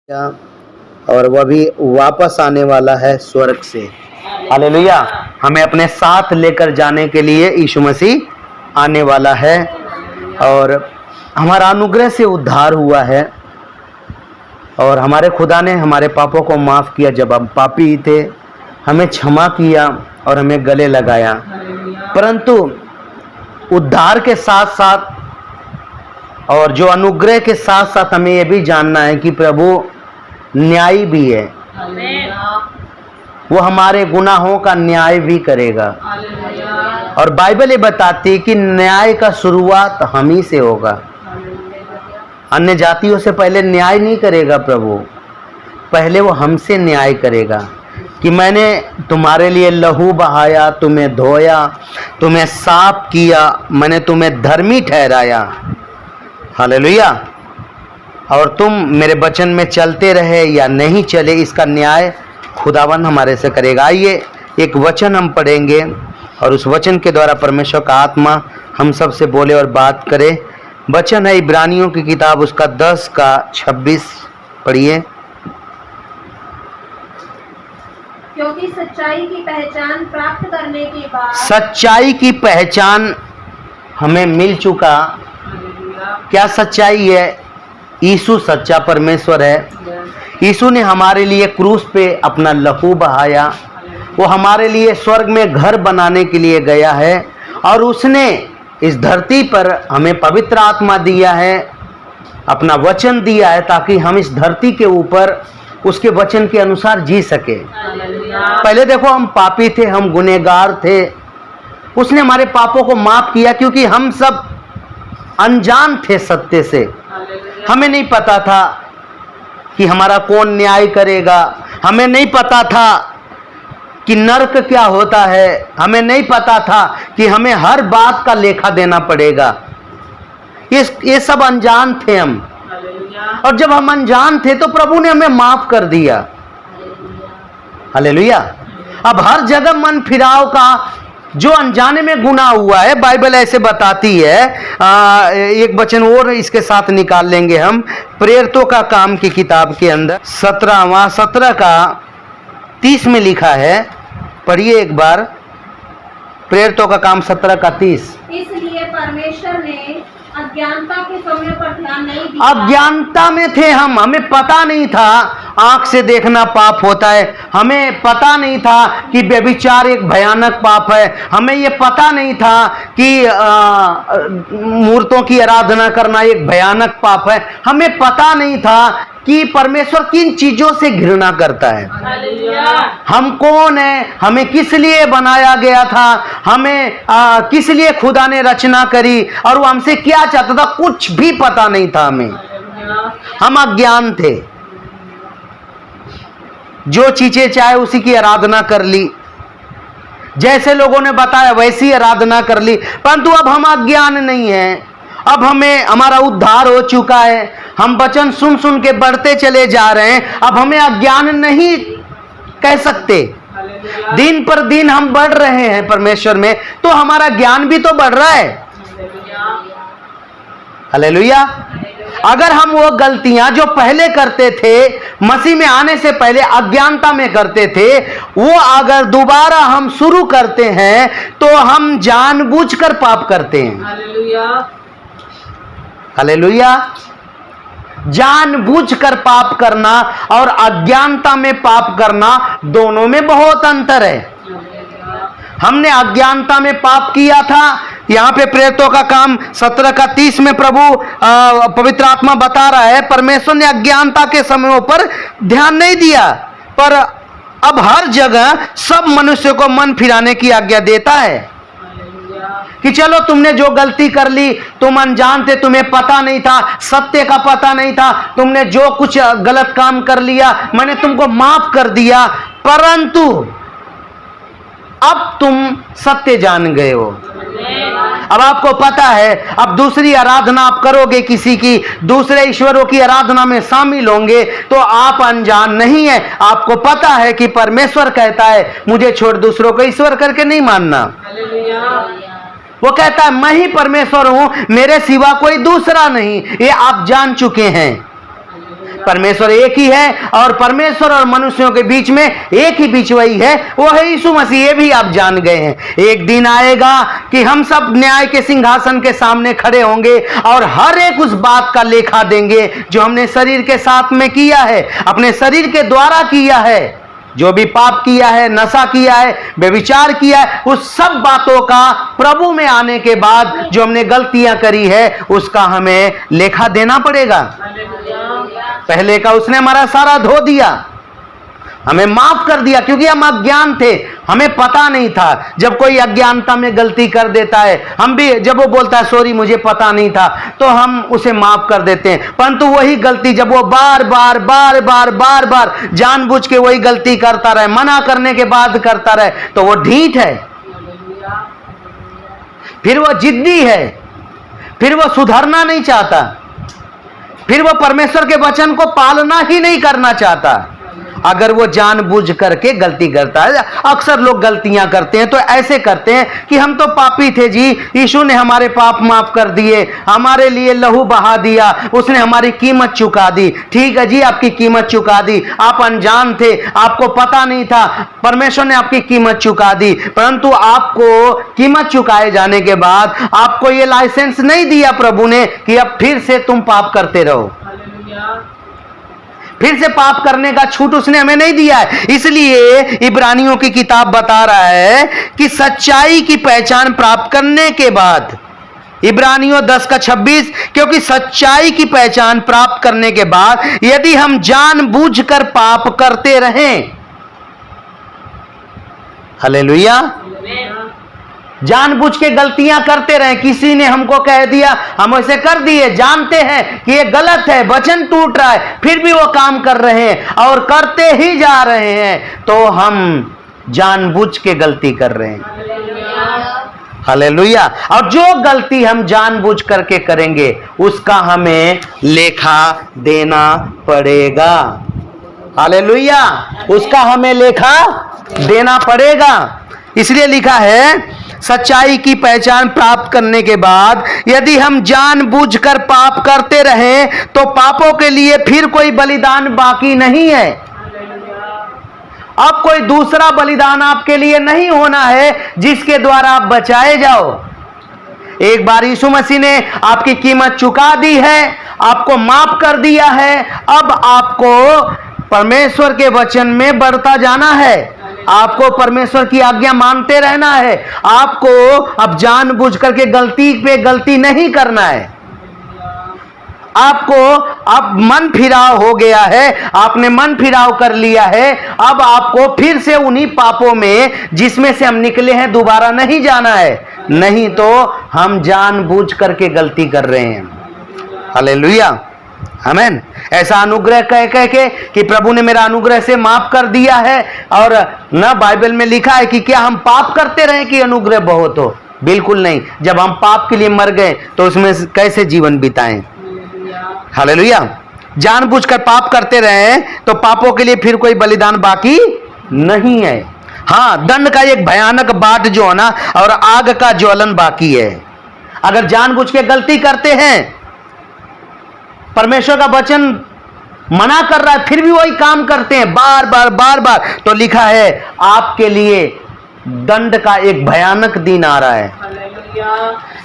और वह भी वापस आने वाला है स्वर्ग से। हालेलुया। हमें अपने साथ लेकर जाने के लिए यीशु मसीह आने वाला है और हमारा अनुग्रह से उद्धार हुआ है और हमारे खुदा ने हमारे पापों को माफ़ किया। जब हम पापी ही थे हमें क्षमा किया और हमें गले लगाया। परंतु उद्धार के साथ साथ और जो अनुग्रह के साथ साथ हमें यह भी जानना है कि प्रभु न्यायी भी है। वो हमारे गुनाहों का न्याय भी करेगा और बाइबल ये बताती है कि न्याय का शुरुआत हम ही से होगा। अन्य जातियों से पहले न्याय नहीं करेगा प्रभु, पहले वो हमसे न्याय करेगा कि मैंने तुम्हारे लिए लहू बहाया, तुम्हें धोया, तुम्हें साफ किया, मैंने तुम्हें धर्मी ठहराया। हालेलुया। और तुम मेरे वचन में चलते रहे या नहीं चले, इसका न्याय खुदावन हमारे से करेगा। आइए एक वचन हम पढ़ेंगे और उस वचन के द्वारा परमेश्वर का आत्मा हम सब से बोले और बात करे। वचन है इब्रानियों की किताब उसका 10:26 पढ़िए। क्योंकि सच्चाई की पहचान प्राप्त करने के बाद, सच्चाई की पहचान हमें मिल चुका। क्या सच्चाई है? यीशु सच्चा परमेश्वर है। यीशु ने हमारे लिए क्रूस पे अपना लहू बहाया। वो हमारे लिए स्वर्ग में घर बनाने के लिए गया है और उसने इस धरती पर हमें पवित्र आत्मा दिया है, अपना वचन दिया है ताकि हम इस धरती के ऊपर उसके वचन के अनुसार जी सके। पहले देखो हम पापी थे, हम गुनहगार थे। उसने हमारे पापों को माफ किया क्योंकि हम सब अनजान थे सत्य से। हमें नहीं पता था कि हमारा कौन न्याय करेगा, हमें नहीं पता था कि नरक क्या होता है, हमें नहीं पता था कि हमें हर बात का लेखा देना पड़ेगा। ये सब अनजान थे हम। और जब हम अनजान थे तो प्रभु ने हमें माफ कर दिया। हालेलुया। अब हर जगह मन फिराव का जो अनजाने में गुनाह हुआ है, बाइबल ऐसे बताती है। एक वचन और इसके साथ निकाल लेंगे हम, प्रेरितों का काम की किताब के अंदर 17:30 में लिखा है। पढ़िए एक बार, प्रेरितों का काम 17:30। इसलिए परमेश्वर ने अज्ञानता के समय पर ध्यान नहीं दिया। अज्ञानता में थे हम, हमें पता नहीं था आंख से देखना पाप होता है, हमें पता नहीं था कि व्यभिचार एक भयानक पाप है, हमें ये पता नहीं था कि मूर्तों की आराधना करना एक भयानक पाप है, हमें पता नहीं था कि परमेश्वर किन चीजों से घृणा करता है। हम कौन है, हमें किस लिए बनाया गया था, हमें किस लिए खुदा ने रचना करी और वो हमसे क्या चाहता था, कुछ भी पता नहीं था हमें। हम अज्ञान थे, जो चीजें चाहे उसी की आराधना कर ली, जैसे लोगों ने बताया वैसी आराधना कर ली। परंतु अब हम अज्ञान नहीं हैं, अब हमारा उद्धार हो चुका है। हम वचन सुन सुन के बढ़ते चले जा रहे हैं। अब हमें अज्ञान नहीं कह सकते। दिन पर दिन हम बढ़ रहे हैं परमेश्वर में, तो हमारा ज्ञान भी तो बढ़ रहा है। हालेलुया। अगर हम वो गलतियां जो पहले करते थे, मसीह में आने से पहले अज्ञानता में करते थे, वो अगर दोबारा हम शुरू करते हैं तो हम जानबूझकर पाप करते हैं। हालेलुया। जानबूझकर पाप करना और अज्ञानता में पाप करना, दोनों में बहुत अंतर है। हमने अज्ञानता में पाप किया था। यहाँ पे प्रेरितों का काम 17:30 में प्रभु पवित्र आत्मा बता रहा है, परमेश्वर ने अज्ञानता के समयों पर ध्यान नहीं दिया, पर अब हर जगह सब मनुष्य को मन फिराने की आज्ञा देता है कि चलो तुमने जो गलती कर ली, तुम अनजान थे, तुम्हें पता नहीं था, सत्य का पता नहीं था, तुमने जो कुछ गलत काम कर लिया मैंने तुमको माफ कर दिया, परंतु अब तुम सत्य जान गए हो। अब आपको पता है, अब दूसरी आराधना आप करोगे, किसी की दूसरे ईश्वरों की आराधना में शामिल होंगे तो आप अनजान नहीं है। आपको पता है कि परमेश्वर कहता है मुझे छोड़ दूसरों को ईश्वर करके नहीं मानना। वो कहता है मैं ही परमेश्वर हूं, मेरे सिवा कोई दूसरा नहीं। ये आप जान चुके हैं। परमेश्वर एक ही है और परमेश्वर और मनुष्यों के बीच में एक ही बीच वही है, वो है यीशु मसीह। ये भी आप जान गए हैं। एक दिन आएगा कि हम सब न्याय के सिंहासन के सामने खड़े होंगे और हर एक उस बात का लेखा देंगे जो हमने शरीर के साथ में किया है, अपने शरीर के द्वारा किया है। जो भी पाप किया है, नशा किया है, व्यभिचार किया है, उस सब बातों का प्रभु में आने के बाद जो हमने गलतियां करी है उसका हमें लेखा देना पड़ेगा। पहले का उसने हमारा सारा धो दिया, हमें माफ कर दिया, क्योंकि हम अज्ञान थे, हमें पता नहीं था। जब कोई अज्ञानता में गलती कर देता है, हम भी जब वो बोलता है सॉरी मुझे पता नहीं था, तो हम उसे माफ कर देते हैं। परंतु वही गलती जब वो बार बार जानबूझ के वही गलती करता रहे, मना करने के बाद करता रहे, तो वो ढीठ है, फिर वो जिद्दी है, फिर वो सुधरना नहीं चाहता, फिर वो परमेश्वर के वचन को पालना ही नहीं करना चाहता। अगर वो जानबूझ करके गलती करता है, अक्सर लोग गलतियां करते हैं तो ऐसे करते हैं कि हम तो पापी थे जी, यीशु ने हमारे पाप माफ कर दिए, हमारे लिए लहू बहा दिया, उसने हमारी कीमत चुका दी। ठीक है जी, आपकी कीमत चुका दी, आप अनजान थे, आपको पता नहीं था, परमेश्वर ने आपकी कीमत चुका दी। परंतु आपको कीमत चुकाए जाने के बाद आपको ये लाइसेंस नहीं दिया प्रभु ने कि अब फिर से तुम पाप करते रहो, फिर से पाप करने का छूट उसने हमें नहीं दिया है। इसलिए इब्रानियों की किताब बता रहा है कि सच्चाई की पहचान प्राप्त करने के बाद, इब्रानियों 10:26, क्योंकि सच्चाई की पहचान प्राप्त करने के बाद यदि हम जानबूझकर पाप करते रहें, हालेलुया, जानबूझ के गलतियां करते रहे, किसी ने हमको कह दिया, हम वैसे कर दिए, जानते हैं कि ये गलत है, वचन टूट रहा है, फिर भी वो काम कर रहे हैं और करते ही जा रहे हैं, तो हम जानबूझ के गलती कर रहे हैं। हालेलुया। और जो गलती हम जानबूझ करके करेंगे उसका हमें लेखा देना पड़ेगा। हालेलुया, उसका हमें लेखा देना पड़ेगा। इसलिए लिखा है सच्चाई की पहचान प्राप्त करने के बाद यदि हम जानबूझकर पाप करते रहें तो पापों के लिए फिर कोई बलिदान बाकी नहीं है। अब कोई दूसरा बलिदान आपके लिए नहीं होना है जिसके द्वारा आप बचाए जाओ। एक बार यीशु मसीह ने आपकी कीमत चुका दी है, आपको माफ कर दिया है। अब आपको परमेश्वर के वचन में बढ़ता जाना है, आपको परमेश्वर की आज्ञा मानते रहना है, आपको अब जानबूझ करके गलती पे गलती नहीं करना है। आपको अब मन फिराव हो गया है, आपने मन फिराव कर लिया है। अब आपको फिर से उन्हीं पापों में जिसमें से हम निकले हैं दोबारा नहीं जाना है, नहीं तो हम जानबूझ करके गलती कर रहे हैं। हालेलुया, आमीन। ऐसा अनुग्रह कह कह के कि प्रभु ने मेरा अनुग्रह से माफ कर दिया है, और ना बाइबल में लिखा है कि क्या हम पाप करते रहे कि अनुग्रह बहुत हो? बिल्कुल नहीं। जब हम पाप के लिए मर गए तो उसमें कैसे जीवन बिताएं? हालेलुया। जानबूझकर पाप करते रहे तो पापों के लिए फिर कोई बलिदान बाकी नहीं है। हाँ, दंड का एक भयानक बाट जो है ना, और आग का ज्वलन बाकी है। अगर जानबूझ के गलती करते हैं, परमेश्वर का वचन मना कर रहा है फिर भी वही काम करते हैं बार बार, तो लिखा है आपके लिए दंड का एक भयानक दिन आ रहा है।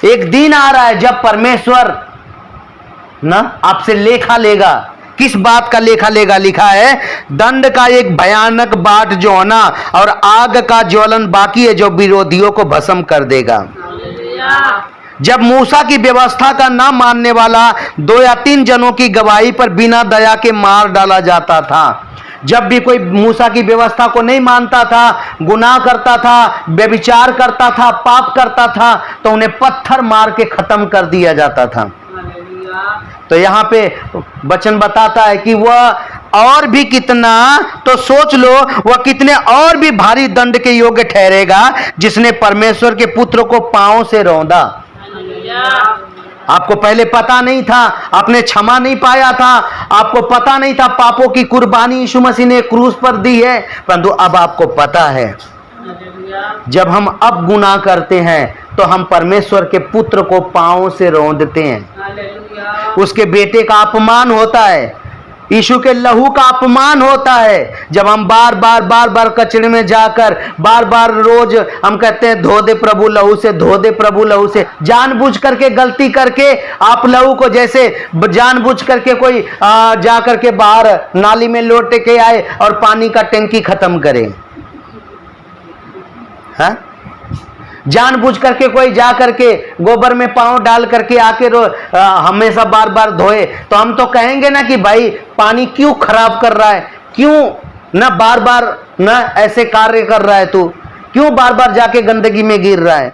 एक दिन आ रहा है जब परमेश्वर ना आपसे लेखा लेगा। किस बात का लेखा लेगा? लिखा है दंड का एक भयानक बाट जो है ना, और आग का ज्वलन बाकी है जो विरोधियों को भस्म कर देगा। जब मूसा की व्यवस्था का ना मानने वाला 2 या 3 जनों की गवाही पर बिना दया के मार डाला जाता था, जब भी कोई मूसा की व्यवस्था को नहीं मानता था, गुनाह करता था, व्यभिचार करता था, पाप करता था, तो उन्हें पत्थर मार के खत्म कर दिया जाता था। तो यहाँ पे वचन बताता है कि वह और भी कितना, तो सोच लो वह कितने और भी भारी दंड के योग्य ठहरेगा जिसने परमेश्वर के पुत्र को पांव से रौंदा। आपको पहले पता नहीं था, आपने क्षमा नहीं पाया था, आपको पता नहीं था पापों की कुर्बानी यीशु मसीह ने क्रूस पर दी है, परंतु अब आपको पता है। जब हम अब गुनाह करते हैं तो हम परमेश्वर के पुत्र को पांव से रौंदते हैं, उसके बेटे का अपमान होता है, यीशु के लहू का अपमान होता है जब हम बार बार कचरे में जाकर बार बार रोज हम कहते हैं धो दे प्रभु लहू से, धो दे प्रभु लहू से। जानबूझ करके गलती करके आप लहू को जैसे जानबूझ करके कोई जा करके बाहर नाली में लौट के आए और पानी का टंकी खत्म करे। हाँ, जानबूझ करके कोई जा करके गोबर में पांव डाल करके आके हमेशा बार बार धोए, तो हम तो कहेंगे ना कि भाई पानी क्यों खराब कर रहा है, क्यों ना बार बार ना ऐसे कार्य कर रहा है, तू क्यों बार बार जाके गंदगी में गिर रहा है।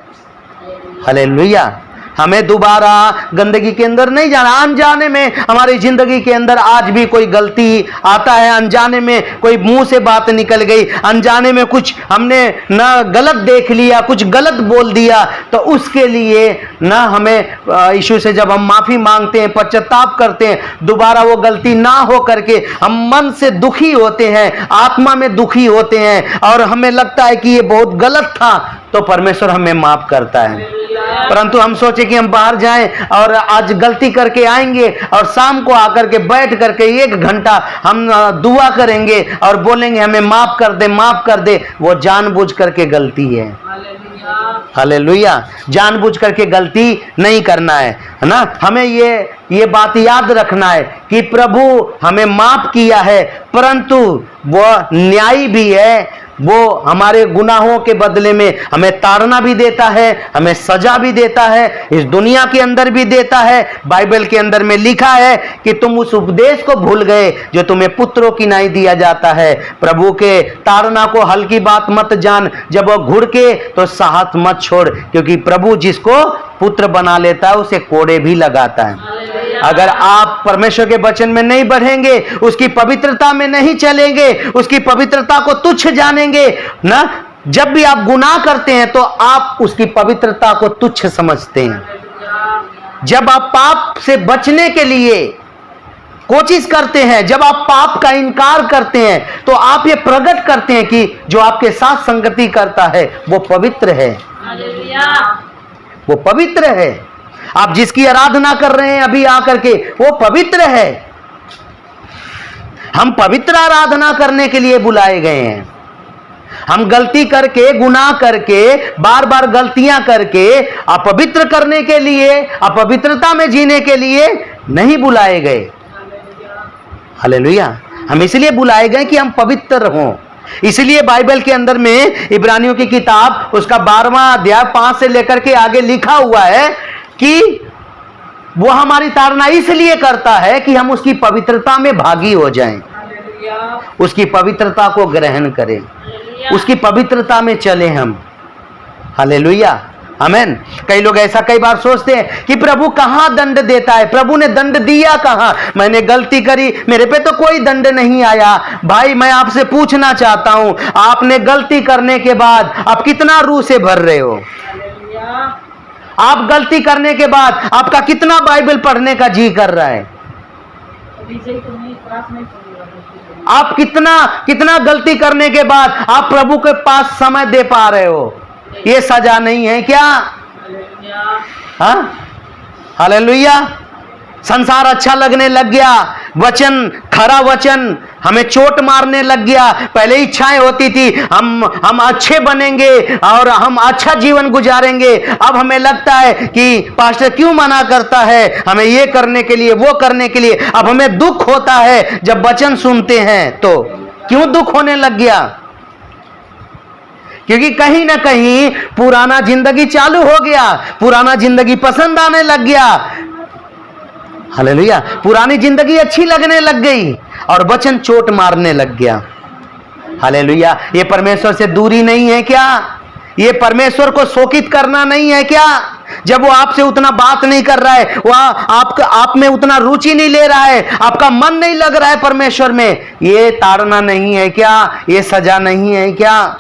हालेलुया। हमें दोबारा गंदगी के अंदर नहीं जाना। अनजाने में हमारी जिंदगी के अंदर आज भी कोई गलती आता है, अनजाने में कोई मुंह से बात निकल गई, अनजाने में कुछ हमने ना गलत देख लिया, कुछ गलत बोल दिया, तो उसके लिए ना हमें यीशु से जब हम माफी मांगते हैं, पश्चाताप करते हैं, दोबारा वो गलती ना हो करके हम मन से दुखी होते हैं, आत्मा में दुखी होते हैं और हमें लगता है कि ये बहुत गलत था, तो परमेश्वर हमें माफ करता है। परंतु हम सोचे कि हम बाहर जाएं और आज गलती करके आएंगे और शाम को आकर के बैठ करके 1 घंटा हम दुआ करेंगे और बोलेंगे हमें माफ कर दे, माफ कर दे। वो जानबूझ करके गलती है। हालेलुया। जानबूझ करके गलती नहीं करना है ना। हमें ये बात याद रखना है कि प्रभु हमें माफ किया है, परंतु वो न्यायी भी है। वो हमारे गुनाहों के बदले में हमें ताड़ना भी देता है, हमें सजा भी देता है, इस दुनिया के अंदर भी देता है। बाइबल के अंदर में लिखा है कि तुम उस उपदेश को भूल गए जो तुम्हें पुत्रों की नाई दिया जाता है। प्रभु के ताड़ना को हल्की बात मत जान, जब वो घुड़के तो साहस मत छोड़, क्योंकि प्रभु जिसको पुत्र बना लेता है उसे कोड़े भी लगाता है। अगर आप परमेश्वर के वचन में नहीं बढ़ेंगे, उसकी पवित्रता में नहीं चलेंगे, उसकी पवित्रता को तुच्छ जानेंगे ना, जब भी आप गुनाह करते हैं तो आप उसकी पवित्रता को तुच्छ समझते हैं। जब आप पाप से बचने के लिए कोशिश करते हैं, जब आप पाप का इनकार करते हैं, तो आप ये प्रकट करते हैं कि जो आपके साथ संगति करता है वो पवित्र है, वो पवित्र है। आप जिसकी आराधना कर रहे हैं अभी आकर के, वो पवित्र है। हम पवित्र आराधना करने के लिए बुलाए गए हैं। हम गलती करके, गुनाह करके, बार बार गलतियां करके अपवित्र करने के लिए, अपवित्रता में जीने के लिए नहीं बुलाए गए। हालेलुया। हम इसलिए बुलाए गए कि हम पवित्र हों। इसलिए बाइबल के अंदर में इब्रानियों की किताब उसका 12वां अध्याय 5 से लेकर के आगे लिखा हुआ है कि वो हमारी ताड़ना इसलिए करता है कि हम उसकी पवित्रता में भागी हो जाएं, उसकी पवित्रता को ग्रहण करें, उसकी पवित्रता में चलें हम। हालेलुया, आमेन। कई लोग ऐसा कई बार सोचते हैं कि प्रभु कहाँ दंड देता है, प्रभु ने दंड दिया कहाँ, मैंने गलती करी, मेरे पे तो कोई दंड नहीं आया। भाई मैं आपसे पूछना चाहता हूं, आपने गलती करने के बाद आप कितना रूह से भर रहे हो? आप गलती करने के बाद आपका कितना बाइबल पढ़ने का जी कर रहा है? आप कितना गलती करने के बाद आप प्रभु के पास समय दे पा रहे हो? ये सजा नहीं है क्या? हाँ, हालेलुया। संसार अच्छा लगने लग गया, वचन, खरा वचन हमें चोट मारने लग गया। पहले इच्छाएं होती थी हम अच्छे बनेंगे और हम अच्छा जीवन गुजारेंगे। अब हमें लगता है कि पास्टर क्यों मना करता है हमें ये करने के लिए, वो करने के लिए। अब हमें दुख होता है जब वचन सुनते हैं। तो क्यों दुख होने लग गया? क्योंकि कहीं ना कहीं पुराना जिंदगी चालू हो गया, पुराना जिंदगी पसंद आने लग गया। हालेलुया। पुरानी जिंदगी अच्छी लगने लग गई और वचन चोट मारने लग गया। हालेलुया। ये परमेश्वर से दूरी नहीं है क्या? ये परमेश्वर को शोकित करना नहीं है क्या? जब वो आपसे उतना बात नहीं कर रहा है, वह आप में उतना रुचि नहीं ले रहा है, आपका मन नहीं लग रहा है परमेश्वर में, ये ताड़ना नहीं है क्या? ये सजा नहीं है क्या?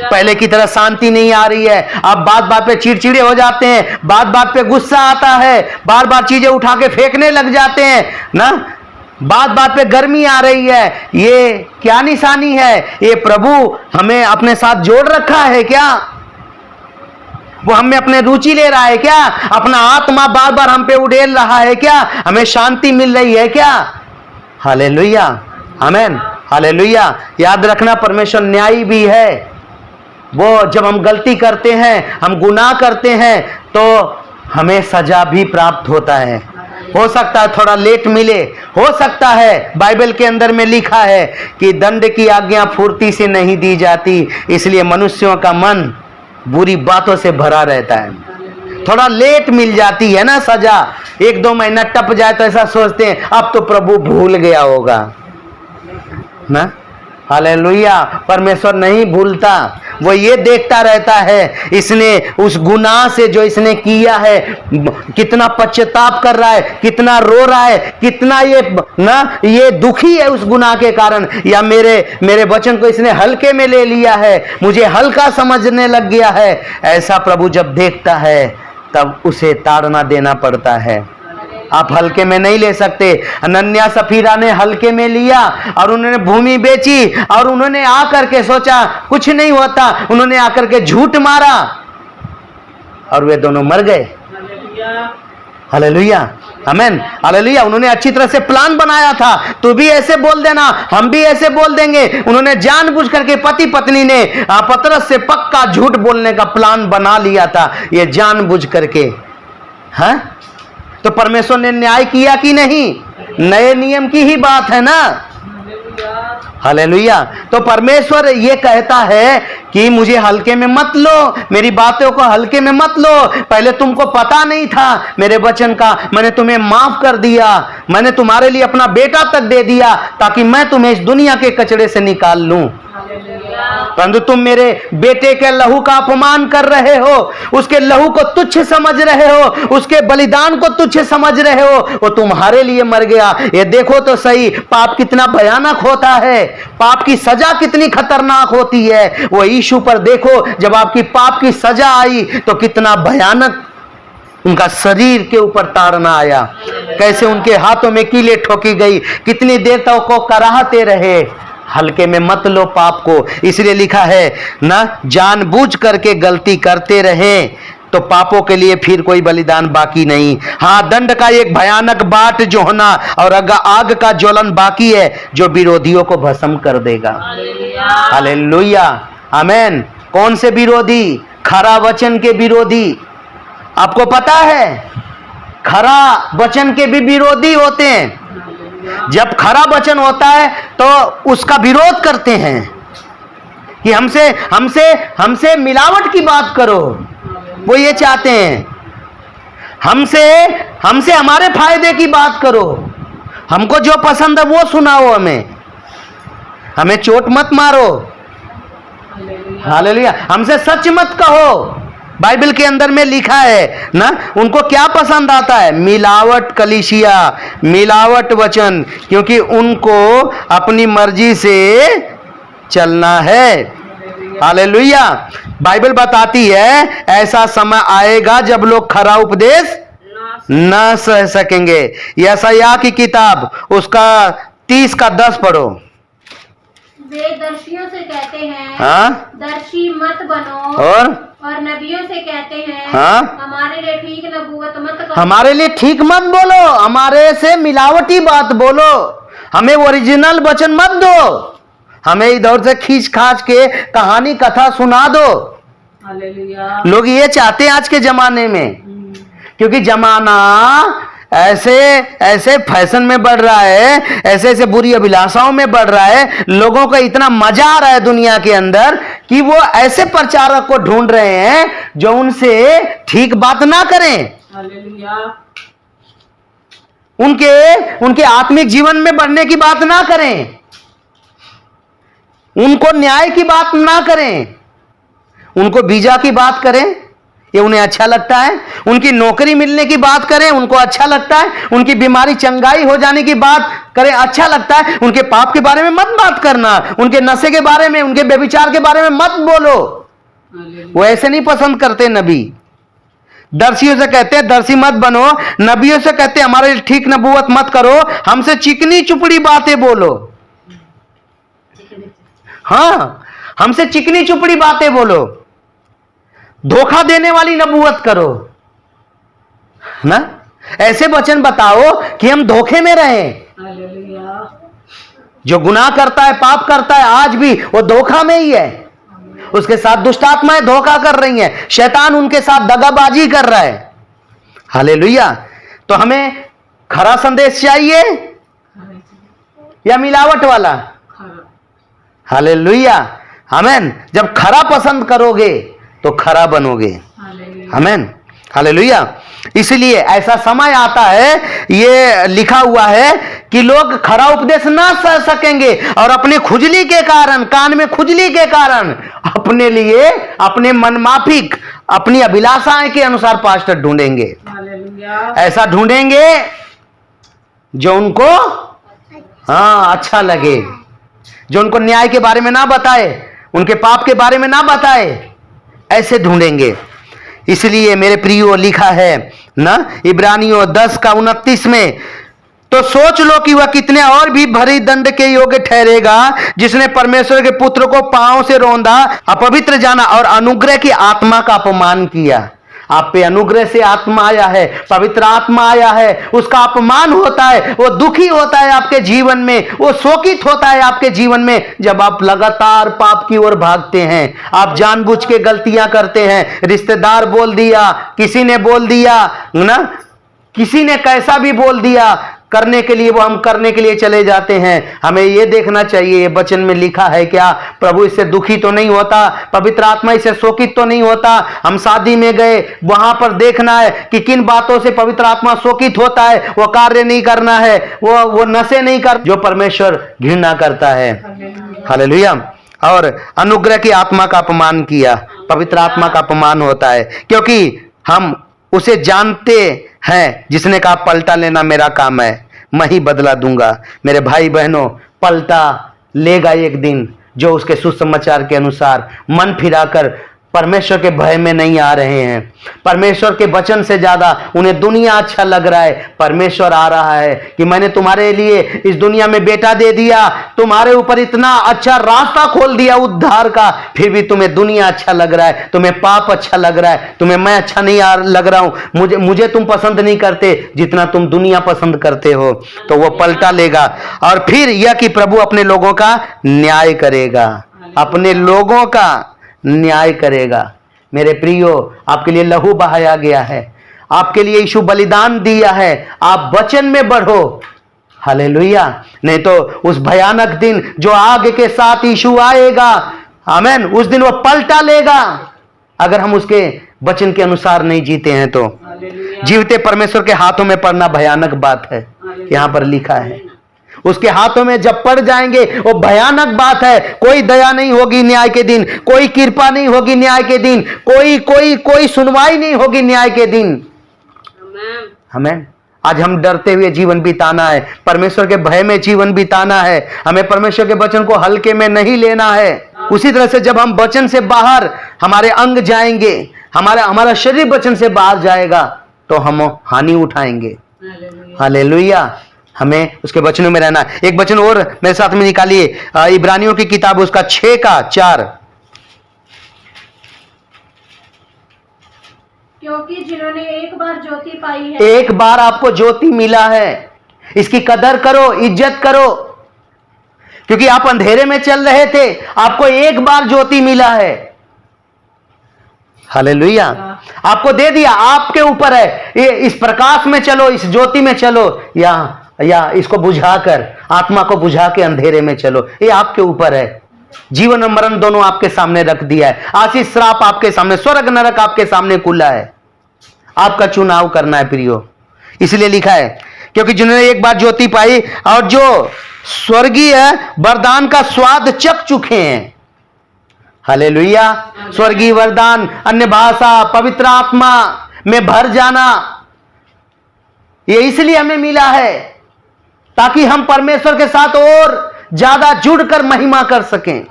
पहले की तरह शांति नहीं आ रही है, आप बात बात पे चिड़चिड़े हो जाते हैं, बात बात पे गुस्सा आता है, बार बार चीजें उठा के फेंकने लग जाते हैं ना, बात बात पे गर्मी आ रही है। ये क्या निशानी है? ये प्रभु हमें अपने साथ जोड़ रखा है क्या? वो हमें अपने रुचि ले रहा है क्या? अपना आत्मा बार बार हम पे उड़ेल रहा है क्या? हमें शांति मिल रही है क्या? हालेलुया, आमेन, हालेलुया। याद रखना परमेश्वर न्यायी भी है। वो जब हम गलती करते हैं, हम गुनाह करते हैं, तो हमें सजा भी प्राप्त होता है। हो सकता है थोड़ा लेट मिले, हो सकता है बाइबल के अंदर में लिखा है कि दंड की आज्ञा फुर्ती से नहीं दी जाती, इसलिए मनुष्यों का मन बुरी बातों से भरा रहता है। थोड़ा लेट मिल जाती है ना सजा, 1-2 महीना टप जाए तो ऐसा सोचते हैं अब तो प्रभु भूल गया होगा ना। हालेलुया, परमेश्वर नहीं भूलता, वो ये देखता रहता है इसने उस गुनाह से जो इसने किया है कितना पश्चाताप कर रहा है, कितना रो रहा है, कितना ये दुखी है उस गुनाह के कारण, या मेरे वचन को इसने हल्के में ले लिया है, मुझे हल्का समझने लग गया है। ऐसा प्रभु जब देखता है तब उसे ताड़ना देना पड़ता है। आप हल्के में नहीं ले सकते। अनन्या सफीरा ने हल्के में लिया और उन्होंने भूमि बेची और उन्होंने आकर के सोचा कुछ नहीं होता, उन्होंने आकर के झूठ मारा और वे दोनों मर गए। हालेलुया, आमेन, हालेलुया। उन्होंने अच्छी तरह से प्लान बनाया था, तू भी ऐसे बोल देना, हम भी ऐसे बोल देंगे। उन्होंने जानबूझ करके पति पत्नी ने पतरस से पक्का झूठ बोलने का प्लान बना लिया था, ये जानबूझ करके। हाँ, तो परमेश्वर ने न्याय किया कि नहीं? नए नियम की ही बात है ना। हालेलुया। तो परमेश्वर ये कहता है कि मुझे हल्के में मत लो, मेरी बातों को हल्के में मत लो। पहले तुमको पता नहीं था मेरे वचन का, मैंने तुम्हें माफ कर दिया, मैंने तुम्हारे लिए अपना बेटा तक दे दिया ताकि मैं तुम्हें इस दुनिया के कचड़े से निकाल लूं। परंतु तुम मेरे बेटे के लहू का अपमान कर रहे हो, उसके लहू को तुच्छ समझ रहे हो, उसके बलिदान को तुच्छ समझ रहे हो, वो तुम्हारे लिए मर गया। ये देखो तो सही पाप कितना भयानक होता है, पाप की सजा कितनी खतरनाक होती है। वो यीशु पर देखो, जब आपकी पाप की सजा आई तो कितना भयानक उनका शरीर के ऊपर ताड़ना आया, कैसे उनके हाथों में कीलें ठोकी गई, कितनी देर तक वो कराहते रहे। हल्के में मत लो पाप को, इसलिए लिखा है ना, जानबूझ करके गलती करते रहें तो पापों के लिए फिर कोई बलिदान बाकी नहीं। हाँ, दंड का एक भयानक बाट जो होना और आग का ज्वलन बाकी है जो विरोधियों को भस्म कर देगा। हालेलुया, आमेन। कौन से विरोधी? खरा वचन के विरोधी। आपको पता है खरा वचन के भी विरोधी होते हैं। जब खरा वचन होता है तो उसका विरोध करते हैं कि हमसे मिलावट की बात करो। वो ये चाहते हैं हमसे हमारे फायदे की बात करो, हमको जो पसंद है वो सुनाओ, हमें चोट मत मारो। हालेलुया, हमसे सच मत कहो। बाइबल के अंदर में लिखा है ना, उनको क्या पसंद आता है? मिलावट कलीसिया, मिलावट वचन, क्योंकि उनको अपनी मर्जी से चलना है। हालेलुया। बाइबल बताती है ऐसा समय आएगा जब लोग खरा उपदेश न सह सकेंगे। यशायाह की किताब उसका 30 का 10 पढ़ो। वे दर्शियों से कहते हैं, हाँ, दर्शी मत बनो, और नबियों से कहते हैं, हाँ, हमारे लिए ठीक नबूवत मत करो। हमारे लिए ठीक मत बोलो, हमारे से मिलावटी बात बोलो, हमें ओरिजिनल वचन मत दो, हमें इधर से खींच खाच के कहानी कथा सुना दो। हालेलुया। लोग ये चाहते हैं आज के जमाने में, क्योंकि जमाना ऐसे फैशन में बढ़ रहा है, ऐसे बुरी अभिलाषाओं में बढ़ रहा है, लोगों को इतना मजा आ रहा है दुनिया के अंदर कि वो ऐसे प्रचारक को ढूंढ रहे हैं जो उनसे ठीक बात ना करें, हालेलुया। उनके आत्मिक जीवन में बढ़ने की बात ना करें, उनको न्याय की बात ना करें, उनको वीजा की बात करें, ये उन्हें अच्छा लगता है। उनकी नौकरी मिलने की बात करें, उनको अच्छा लगता है। उनकी बीमारी चंगाई हो जाने की बात करें, अच्छा लगता है। उनके पाप के बारे में मत बात करना, उनके नशे के बारे में, उनके व्यभिचार के बारे में मत बोलो। वो ऐसे नहीं पसंद करते नबी। दर्शियों से कहते हैं दर्शी मत बनो, नबियों से कहते हैं हमारे ठीक नबूवत मत करो, हमसे चिकनी चुपड़ी बातें बोलो। हाँ, हमसे चिकनी चुपड़ी बातें बोलो, धोखा देने वाली नबूवत करो ना, ऐसे वचन बताओ कि हम धोखे में रहें। हालेलुया। जो गुनाह करता है, पाप करता है, आज भी वो धोखा में ही है। उसके साथ दुष्ट आत्माएं धोखा कर रही हैं, शैतान उनके साथ दगाबाजी कर रहा है। हालेलुया। तो हमें खरा संदेश चाहिए या मिलावट वाला? हालेलुया, आमेन। जब खरा पसंद करोगे तो खरा बनोगे, आमेन, हालेलुया। इसलिए ऐसा समय आता है, ये लिखा हुआ है कि लोग खरा उपदेश ना सह सकेंगे और अपने खुजली के कारण, कान में खुजली के कारण, अपने लिए अपने मनमाफिक, अपनी अभिलाषाएं के अनुसार पास्टर ढूंढेंगे। ऐसा ढूंढेंगे जो उनको अच्छा लगे, जो उनको न्याय के बारे में ना बताए, उनके पाप के बारे में ना बताए, ऐसे ढूंढेंगे। इसलिए मेरे प्रियो लिखा है ना इब्रानियों 10:29 में, तो सोच लो कि वह कितने और भी भरी दंड के योग्य ठहरेगा, जिसने परमेश्वर के पुत्र को पांव से रौंदा, अपवित्र जाना और अनुग्रह की आत्मा का अपमान किया। आप पे अनुग्रह से आत्मा आया है, पवित्र आत्मा आया है, उसका अपमान होता है, वो दुखी होता है आपके जीवन में, वो शोकित होता है आपके जीवन में जब आप लगातार पाप की ओर भागते हैं, आप जानबूझ के गलतियां करते हैं। रिश्तेदार बोल दिया, किसी ने बोल दिया ना, किसी ने कैसा भी बोल दिया, करने के लिए वो हम करने के लिए चले जाते हैं। हमें ये देखना चाहिए, ये वचन में लिखा है क्या प्रभु इससे दुखी तो नहीं होता, पवित्र आत्मा इससे शोकित तो नहीं होता। हम शादी में गए, वहां पर देखना है कि किन बातों से पवित्र आत्मा शोकित होता है, वो कार्य नहीं करना है, वो नशे नहीं कर, जो परमेश्वर घृणा करता है। हालेलुया। और अनुग्रह की आत्मा का अपमान किया, पवित्र आत्मा का अपमान होता है, क्योंकि हम उसे जानते हैं जिसने कहा पलटा लेना मेरा काम है, मैं ही बदला दूंगा। मेरे भाई बहनों, पलटा लेगा एक दिन जो उसके सुसमाचार के अनुसार मन फिराकर परमेश्वर के भय में नहीं आ रहे हैं। परमेश्वर के वचन से ज्यादा उन्हें दुनिया अच्छा लग रहा है। परमेश्वर आ रहा है कि मैंने तुम्हारे लिए इस दुनिया में बेटा दे दिया, तुम्हारे ऊपर इतना अच्छा रास्ता खोल दिया उद्धार का, फिर भी तुम्हें दुनिया अच्छा लग रहा है, तुम्हें पाप अच्छा लग रहा है, तुम्हें मैं अच्छा नहीं लग रहा हूं, मुझे तुम पसंद नहीं करते जितना तुम दुनिया पसंद करते हो। तो वो पलटा लेगा और फिर यह कि प्रभु अपने लोगों का न्याय करेगा, अपने लोगों का न्याय करेगा। मेरे प्रियो, आपके लिए लहू बहाया गया है, आपके लिए यीशु बलिदान दिया है, आप वचन में बढ़ो। हालेलुया। नहीं तो उस भयानक दिन जो आग के साथ यीशु आएगा, आमेन, उस दिन वो पलटा लेगा अगर हम उसके वचन के अनुसार नहीं जीते हैं तो। जीवते परमेश्वर के हाथों में पड़ना भयानक बात है, यहां पर लिखा है। उसके हाथों में जब पड़ जाएंगे वो भयानक बात है। कोई दया नहीं होगी न्याय के दिन, कोई कृपा नहीं होगी न्याय के दिन, कोई सुनवाई नहीं होगी न्याय के दिन। हमें आज हम डरते हुए जीवन बिताना है, परमेश्वर के भय में जीवन बिताना है। हमें परमेश्वर के वचन को हल्के में नहीं लेना है। उसी तरह से जब हम वचन से बाहर हमारे अंग जाएंगे, हमारा शरीर वचन से बाहर जाएगा तो हम हानि उठाएंगे। हालेलुया। हमें उसके वचनों में रहना। एक वचन और मेरे साथ में निकालिए, इब्रानियों की किताब उसका 6:4। क्योंकि जिन्होंने एक बार ज्योति पाई है, एक बार आपको ज्योति मिला है, इसकी कदर करो, इज्जत करो, क्योंकि आप अंधेरे में चल रहे थे, आपको एक बार ज्योति मिला है। हालेलुया। आपको दे दिया, आपके ऊपर है, ये इस प्रकाश में चलो, इस ज्योति में चलो, या इसको बुझाकर, आत्मा को बुझा के अंधेरे में चलो, ये आपके ऊपर है। जीवन और मरण दोनों आपके सामने रख दिया है, आशीष श्राप आपके सामने, स्वर्ग नरक आपके सामने खुला है। आपका चुनाव करना है प्रियो। इसलिए लिखा है क्योंकि जिन्होंने एक बार ज्योति पाई और जो स्वर्गीय वरदान का स्वाद चख चुके हैं। हालेलुया। स्वर्गीय वरदान, अन्य भाषा, पवित्र आत्मा में भर जाना, ये इसलिए हमें मिला है ताकि हम परमेश्वर के साथ और ज्यादा जुड़कर महिमा कर सकें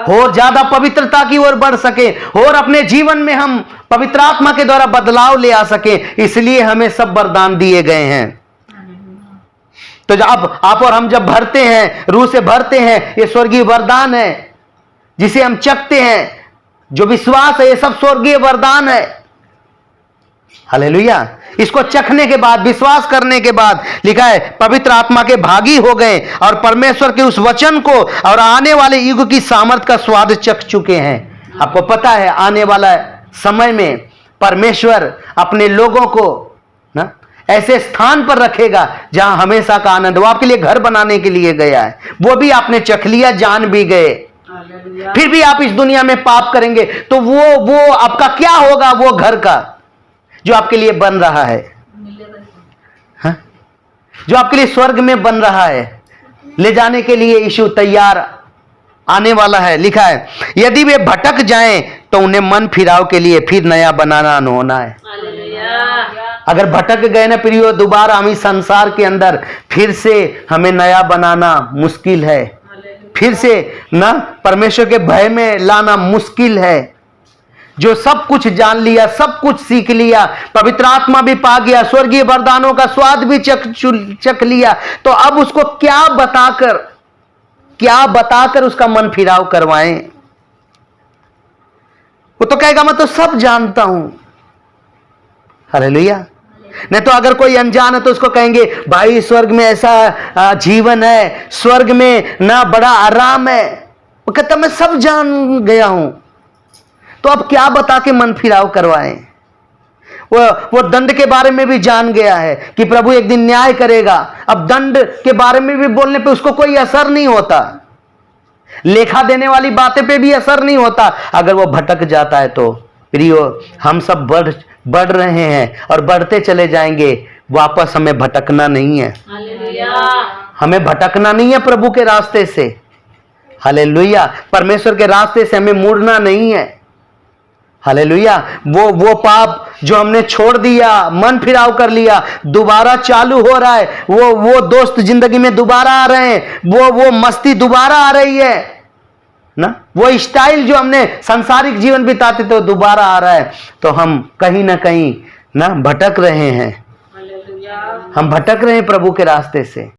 और ज्यादा पवित्रता की ओर बढ़ सकें और अपने जीवन में हम पवित्र आत्मा के द्वारा बदलाव ले आ सकें। इसलिए हमें सब वरदान दिए गए हैं। तो जब आप और हम जब भरते हैं, रूह से भरते हैं, ये स्वर्गीय वरदान है जिसे हम चखते हैं। जो विश्वास है, ये सब स्वर्गीय वरदान है। हालेलुया। इसको चखने के बाद, विश्वास करने के बाद लिखा है पवित्र आत्मा के भागी हो गए और परमेश्वर के उस वचन को और आने वाले युग की सामर्थ का स्वाद चख चुके हैं। आपको पता है आने वाला समय में परमेश्वर अपने लोगों को ना ऐसे स्थान पर रखेगा जहां हमेशा का आनंद। वो आपके लिए घर बनाने के लिए गया है, वो भी आपने चख लिया, जान भी गए। फिर भी आप इस दुनिया में पाप करेंगे तो वो आपका क्या होगा? वो घर का जो आपके लिए बन रहा है, हाँ? जो आपके लिए स्वर्ग में बन रहा है, ले जाने के लिए यीशु तैयार आने वाला है। लिखा है यदि वे भटक जाएं तो उन्हें मन फिराव के लिए फिर नया बनाना होना है। अगर भटक गए ना प्रियो, दोबारा हम इस संसार के अंदर फिर से हमें नया बनाना मुश्किल है, फिर से ना परमेश्वर के भय में लाना मुश्किल है। जो सब कुछ जान लिया, सब कुछ सीख लिया, पवित्र आत्मा भी पा गया, स्वर्गीय वरदानों का स्वाद भी चख लिया, तो अब उसको क्या बताकर उसका मन फिराव करवाएं? वो तो कहेगा मैं तो सब जानता हूं। हालेलुया। नहीं तो अगर कोई अनजान है तो उसको कहेंगे भाई स्वर्ग में ऐसा जीवन है, स्वर्ग में ना बड़ा आराम है। वो कहता मैं सब जान गया हूं। तो अब क्या बता के मन फिराव करवाएं? वो दंड के बारे में भी जान गया है कि प्रभु एक दिन न्याय करेगा। अब दंड के बारे में भी बोलने पे उसको कोई असर नहीं होता, लेखा देने वाली बातें पे भी असर नहीं होता। अगर वो भटक जाता है तो प्रियो हम सब बढ़ रहे हैं और बढ़ते चले जाएंगे, वापस हमें भटकना नहीं है। हमें भटकना नहीं है प्रभु के रास्ते से। हालेलुया। परमेश्वर के रास्ते से हमें मुड़ना नहीं है। हालेलुया। वो पाप जो हमने छोड़ दिया, मन फिराव कर लिया, दोबारा चालू हो रहा है। वो दोस्त जिंदगी में दोबारा आ रहे हैं, वो मस्ती दोबारा आ रही है ना, वो स्टाइल जो हमने सांसारिक जीवन बिताते थे वो दोबारा आ रहा है। तो हम कहीं ना कहीं ना भटक रहे हैं, हम भटक रहे हैं प्रभु के रास्ते से।